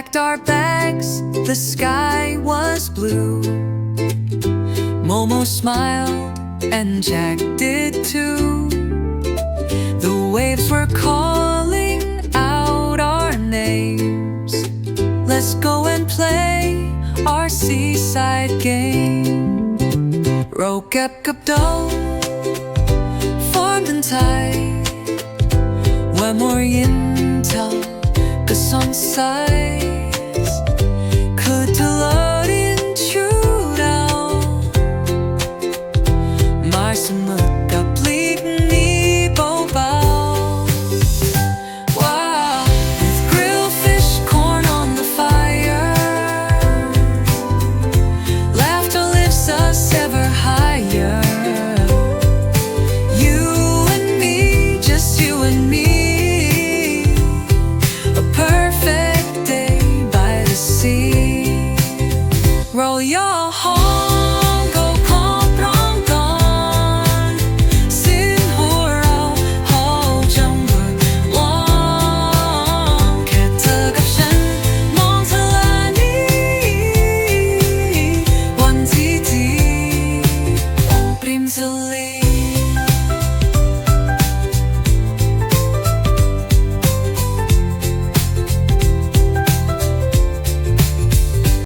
packed our bags, the sky was blue. Momo smiled and Jack did too. The waves were calling out our names. Let's go and play our seaside game. Row kẹp cặp đâu formed in tide. Where more yin tell ก็สองสาย